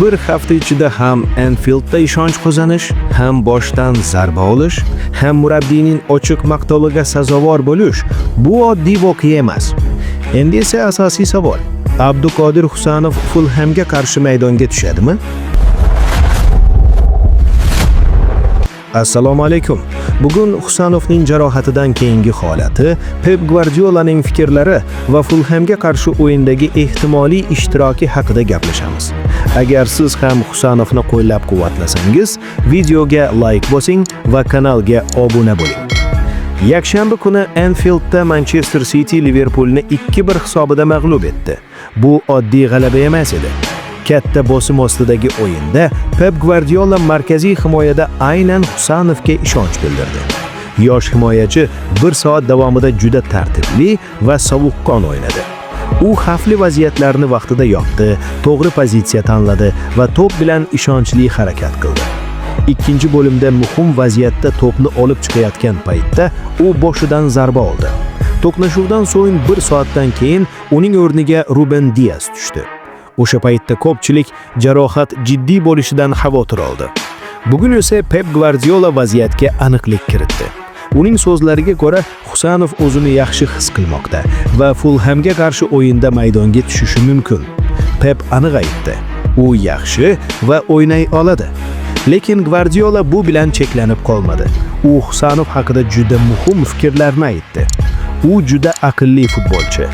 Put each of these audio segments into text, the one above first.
Bir hafta ichida ham Anfieldda ishonch qozonish, ham boshdan zarba olish, ham murabbiyning ochiq maqtoviga sazovor bo'lish bu oddiy voqea emas. Endi esa asosiy savol: Abduqodir Husanov Fulhamga qarshi maydonga tushadimi? Assalomu alaykum. Bugun Husanovning jarohatidan keyingi holati, Pep Guardiolaning fikrlari va Fulhamga qarshi o'yindagi ehtimoliy ishtiroki haqida gaplashamiz. Agar siz ham Husanovni qo'llab-quvvatlasangiz, videoga like bosing va kanalga obuna bo'ling. Yakshanba kuni Anfieldda Manchester City Liverpoolni 2-1 hisobida mag'lub etdi. Bu oddiy g'alaba emas edi. Katta bosim ostidagi o'yinda Pep Guardiola markaziy himoyada aynan Husanovga ishonch bildirdi. Yosh himoyachi 1 soat davomida juda tartibli va sovuqqon o'ynadi. U xavfli vaziyatlarni vaqtida yopdi, to'g'ri pozitsiya tanladi va to'p bilan ishonchli harakat qildi. Ikkinchi bo'limda muhim vaziyatda to'pni olib chiqayotgan paytda u boshidan zarba oldi. To'qnashuvdan so'ng 1 soatdan keyin uning o'rniga Ruben Dias tushdi. O'sha paytda ko'pchilik jarohat jiddiy bo'lishidan xavotir oldi. Bugun esa Pep Guardiola vaziyatga aniqlik kiritdi. Uning so'zlariga ko'ra, Husanov o'zini yaxshi his qilmoqda va Fulhamga qarshi o'yinda maydonga tushishi mumkin. Pep aniq aytdi: u yaxshi va o'ynay oladi. Lekin Guardiola bu bilan cheklanib qolmadi. U Husanov haqida juda muhim fikrlarni aytdi. U juda aqlli futbolchi.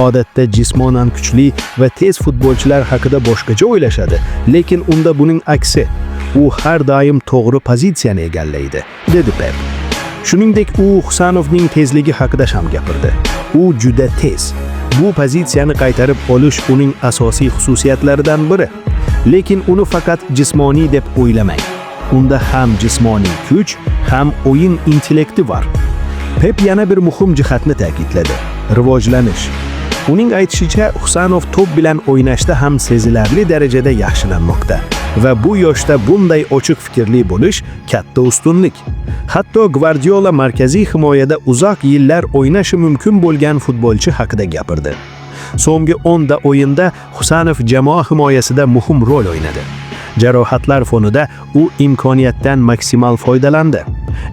Odatda jismonan kuchli va tez futbolchilar haqida boshqacha o'ylashadi, lekin unda buning aksi. U har doim to'g'ri pozitsiyani egallaydi, dedi Pep. Shuningdek, u Husanovning tezligi haqida ham gapirdi. U juda tez. Bu pozitsiyani qaytarib olish uning asosiy xususiyatlaridan biri. Lekin uni faqat jismoniy deb o'ylamang. Unda ham jismoniy kuch, ham o'yin intellekti bor. Pep yana bir muhim jihatni ta'kidladi: rivojlanish. Uning aytishicha, Husanov to'p bilan o'ynashda ham sezilarli darajada yaxshilanmoqda va bu yoshda bunday ochiq fikrli bo'lish katta ustunlik. Hatto Guardiola markaziy himoyada uzoq yillar o'ynashi mumkin bo'lgan futbolchi haqida gapirdi. So'nggi 10 da o'yinda Husanov jamoa himoyasida muhim rol o'ynadi. Jarohatlar fonida u imkoniyatdan maksimal foydalandi.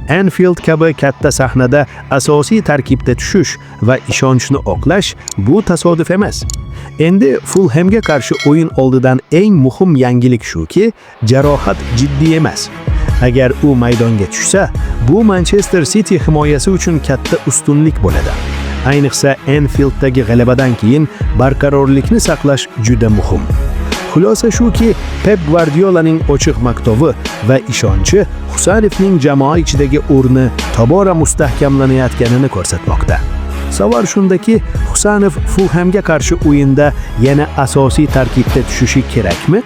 Anfield kabi katta sahnada asosiy tarkibda tushish va ishonchni oqlash bu tasodif emas. Endi Fulhamga qarshi o'yin oldidan eng muhim yangilik shuki, jarohat jiddiy emas. Agar u maydonga tushsa, bu Manchester City himoyasi uchun katta ustunlik bo'ladi. Ayniqsa Anfielddagi g'alabadan keyin barqarorlikni saqlash juda muhim. Xulosa shuki, Pep Guardiolaning ochiq maqtovi va ishonchi Husanovning jamoa ichidagi o'rni tobora mustahkamlanayotganini ko'rsatmoqda. Savol shundaki, Husanov Fulhamga qarshi o'yinda yana asosiy tarkibda tushishi kerakmi?